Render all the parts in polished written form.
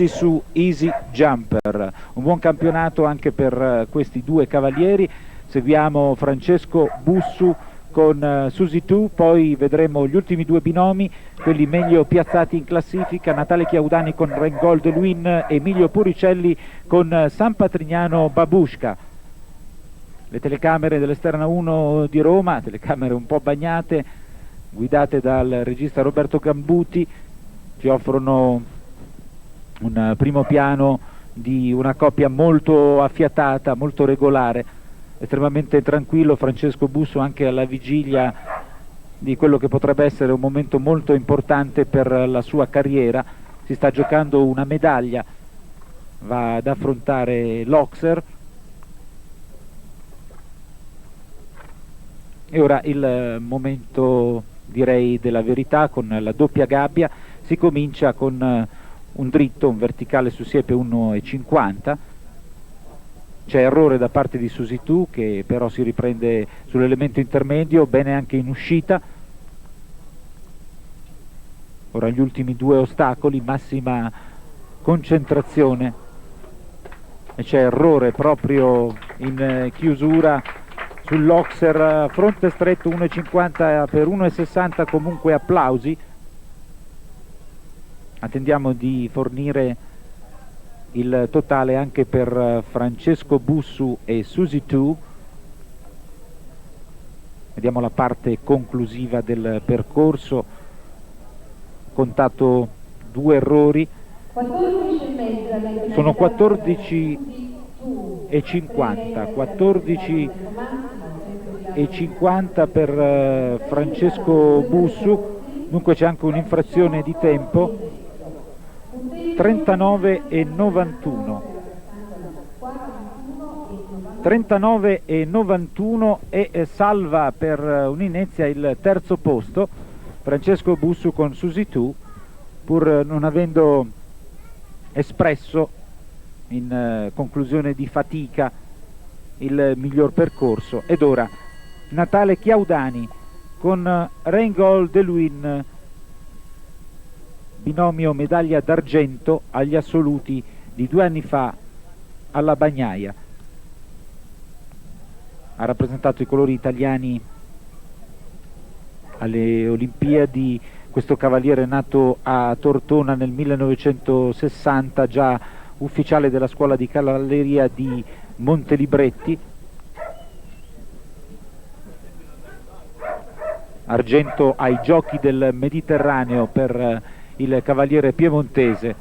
su Easy Jumper. Un buon campionato anche per questi due cavalieri. Seguiamo Francesco Bussu con Suzy 2, poi vedremo gli ultimi due binomi, quelli meglio piazzati in classifica: Natale Chiaudani con Rengol de Luin, Emilio Puricelli con San Patrignano Babushka. Le telecamere dell'Esterna 1 di Roma, telecamere un po' bagnate, guidate dal regista Roberto Gambuti, ci offrono un primo piano di una coppia molto affiatata, molto regolare, estremamente tranquillo Francesco Bussu anche alla vigilia di quello che potrebbe essere un momento molto importante per la sua carriera. Si sta giocando una medaglia, va ad affrontare l'Auxerre. E ora il momento, direi, della verità con la doppia gabbia. Si comincia con un dritto, un verticale su siepe 1,50. C'è errore da parte di Suzy 2 che però si riprende sull'elemento intermedio, bene anche in uscita. Ora gli ultimi due ostacoli, massima concentrazione, e c'è errore proprio in chiusura sull'Auxerre, fronte stretto 1,50 per 1,60, comunque applausi. Attendiamo di fornire il totale anche per Francesco Bussu e Suzy 2. Vediamo la parte conclusiva del percorso. Contato due errori, sono 14,50 per Francesco Bussu, dunque c'è anche un'infrazione di tempo. 39,91 e salva per un'inezia il terzo posto Francesco Bussu con Suzy 2, pur non avendo espresso in conclusione di fatica il miglior percorso. Ed ora Natale Chiaudani con Rengol de Luin, binomio medaglia d'argento agli assoluti di 2 anni fa alla Bagnaia. Ha rappresentato i colori italiani alle Olimpiadi. Questo cavaliere nato a Tortona nel 1960, già ufficiale della scuola di cavalleria di Montelibretti. Argento ai Giochi del Mediterraneo per il cavaliere piemontese.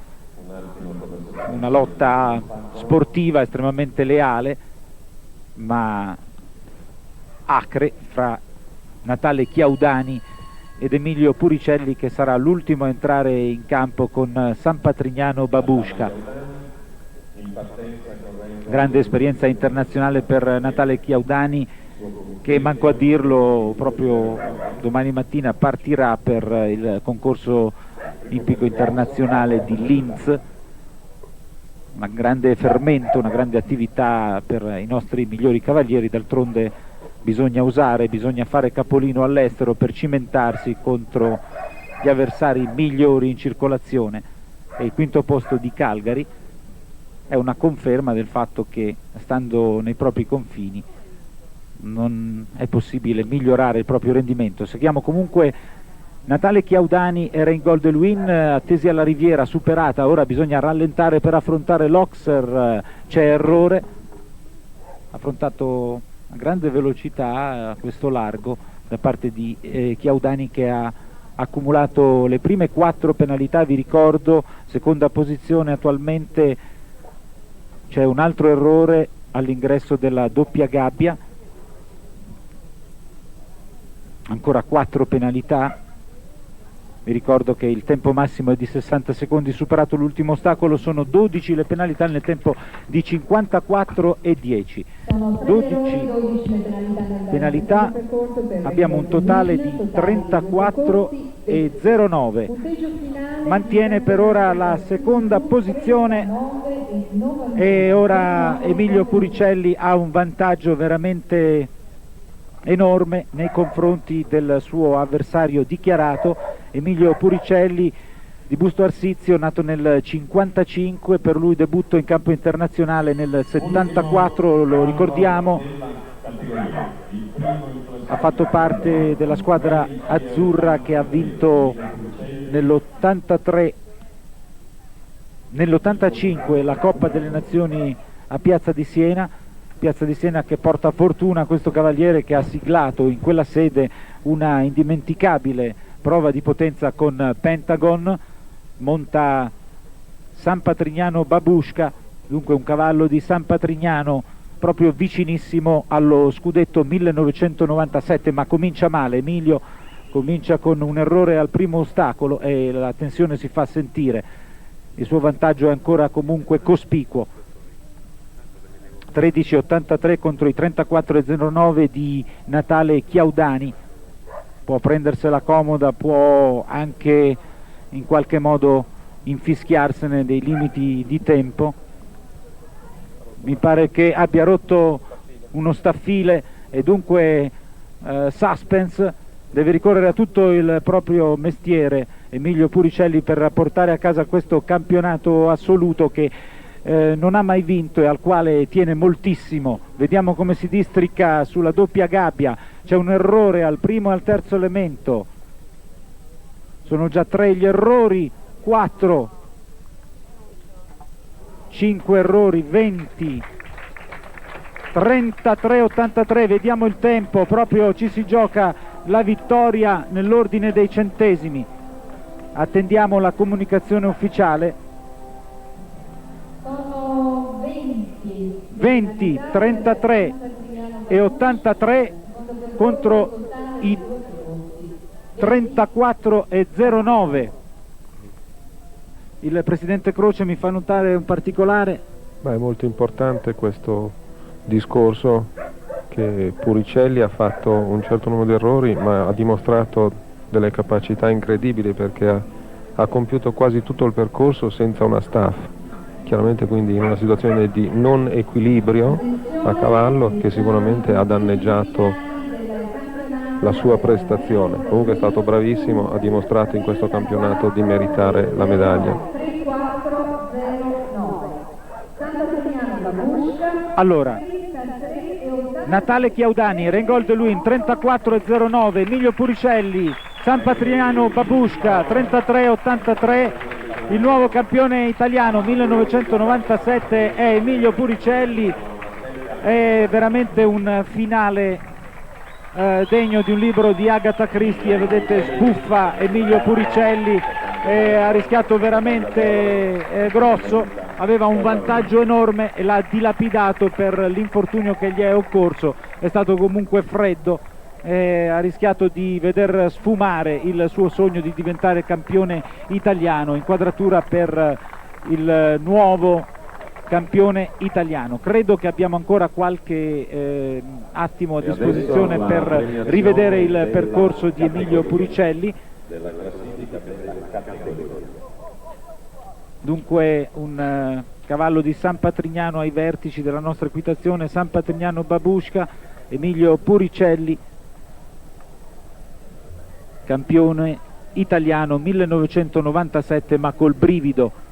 Una lotta sportiva estremamente leale ma acre fra Natale Chiaudani ed Emilio Puricelli, che sarà l'ultimo a entrare in campo con San Patrignano Babushka. Grande esperienza internazionale per Natale Chiaudani, che manco a dirlo proprio domani mattina partirà per il concorso olimpico internazionale di Linz. Un grande fermento, una grande attività per i nostri migliori cavalieri. D'altronde bisogna usare, bisogna fare capolino all'estero per cimentarsi contro gli avversari migliori in circolazione, e il quinto posto di Calgary è una conferma del fatto che, stando nei propri confini, non è possibile migliorare il proprio rendimento. Seguiamo comunque Natale Chiaudani e Rengol de Luin, attesi alla riviera, superata. Ora bisogna rallentare per affrontare l'Auxerre. C'è errore, ha affrontato a grande velocità questo largo da parte di Chiaudani, che ha accumulato le prime 4 penalità. Vi ricordo, seconda posizione attualmente. C'è un altro errore all'ingresso della doppia gabbia, ancora 4 penalità. Vi ricordo che il tempo massimo è di 60 secondi, superato l'ultimo ostacolo sono 12 le penalità nel tempo di 54,10. 12 penalità, abbiamo un totale di 34,09. Mantiene per ora la seconda posizione e ora Emilio Puricelli ha un vantaggio veramente enorme nei confronti del suo avversario dichiarato. Emilio Puricelli di Busto Arsizio, nato nel 55, per lui debutto in campo internazionale nel 74, lo ricordiamo. Ha fatto parte della squadra azzurra che ha vinto nell'83, nell'85 la Coppa delle Nazioni a Piazza di Siena che porta fortuna a questo cavaliere, che ha siglato in quella sede una indimenticabile prova di potenza con Pentagon. Monta San Patrignano Babushka, dunque un cavallo di San Patrignano proprio vicinissimo allo scudetto 1997, ma comincia male. Emilio comincia con un errore al primo ostacolo e la tensione si fa sentire. Il suo vantaggio è ancora comunque cospicuo, 13,83 contro i 34,09 di Natale Chiaudani. Può prendersela comoda, può anche in qualche modo infischiarsene dei limiti di tempo. Mi pare che abbia rotto uno staffile e dunque suspense, deve ricorrere a tutto il proprio mestiere Emilio Puricelli per portare a casa questo campionato assoluto che non ha mai vinto e al quale tiene moltissimo. Vediamo come si districa sulla doppia gabbia, c'è un errore al primo e al terzo elemento, sono già 3 gli errori, 4, 5 errori, 20, 33,83, vediamo il tempo, proprio ci si gioca la vittoria nell'ordine dei centesimi. Attendiamo la comunicazione ufficiale. 20, 33 e 83 contro i 34,09. Il presidente Croce mi fa notare un particolare. Beh, è molto importante questo discorso, che Puricelli ha fatto un certo numero di errori, ma ha dimostrato delle capacità incredibili, perché ha compiuto quasi tutto il percorso senza una staff, chiaramente quindi in una situazione di non equilibrio a cavallo che sicuramente ha danneggiato la sua prestazione. Comunque è stato bravissimo, ha dimostrato in questo campionato di meritare la medaglia. Allora, Natale Chiaudani, Reingold Luin 34,09, Emilio Puricelli, San Patrignano Babushka 33,83, il nuovo campione italiano 1997 è Emilio Puricelli. È veramente un finale degno di un libro di Agatha Christie, e vedete sbuffa Emilio Puricelli, ha rischiato veramente grosso, aveva un vantaggio enorme e l'ha dilapidato per l'infortunio che gli è occorso. È stato comunque freddo, ha rischiato di veder sfumare il suo sogno di diventare campione italiano. Inquadratura per il nuovo campione italiano. Credo che abbiamo ancora qualche attimo a disposizione per rivedere il percorso di Emilio Puricelli. Dunque un cavallo di San Patrignano ai vertici della nostra equitazione, San Patrignano Babushka, Emilio Puricelli, campione italiano 1997, ma col brivido.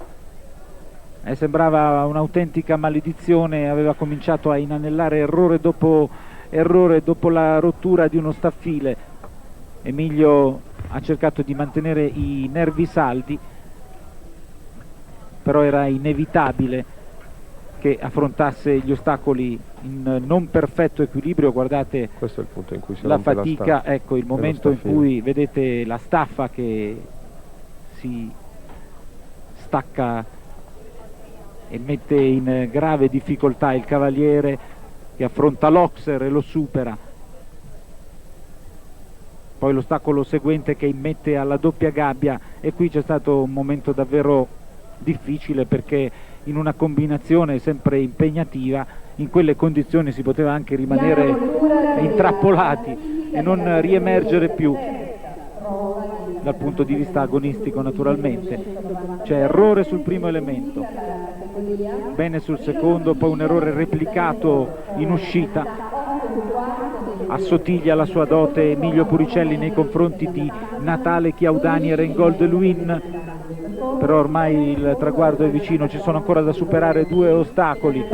Sembrava un'autentica maledizione, aveva cominciato a inanellare errore dopo la rottura di uno staffile. Emilio ha cercato di mantenere i nervi saldi, però era inevitabile che affrontasse gli ostacoli in non perfetto equilibrio. Guardate, questo è il punto in cui si la rompe fatica, ecco il momento in cui vedete la staffa che si stacca e mette in grave difficoltà il cavaliere, che affronta l'Oxer e lo supera. Poi l'ostacolo seguente che immette alla doppia gabbia, e qui c'è stato un momento davvero difficile, perché in una combinazione sempre impegnativa, in quelle condizioni si poteva anche rimanere intrappolati e non riemergere più dal punto di vista agonistico. Naturalmente c'è errore sul primo elemento, bene sul secondo, poi un errore replicato in uscita. Assottiglia la sua dote Emilio Puricelli nei confronti di Natale Chiaudani e Reingold Luin. però ormai il traguardo è vicino, ci sono ancora da superare 2 ostacoli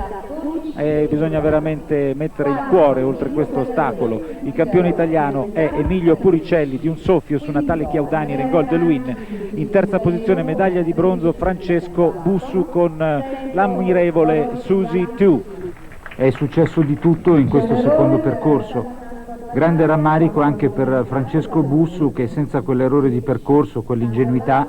e bisogna veramente mettere il cuore oltre questo ostacolo. Il campione italiano è Emilio Puricelli di un soffio su Natale Chiaudani in Golden Win. In terza posizione medaglia di bronzo Francesco Bussu con l'ammirevole Suzy 2. È successo di tutto in questo secondo percorso. Grande rammarico anche per Francesco Bussu, che senza quell'errore di percorso, quell'ingenuità,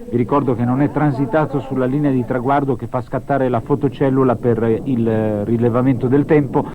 vi ricordo che non è transitato sulla linea di traguardo che fa scattare la fotocellula per il rilevamento del tempo.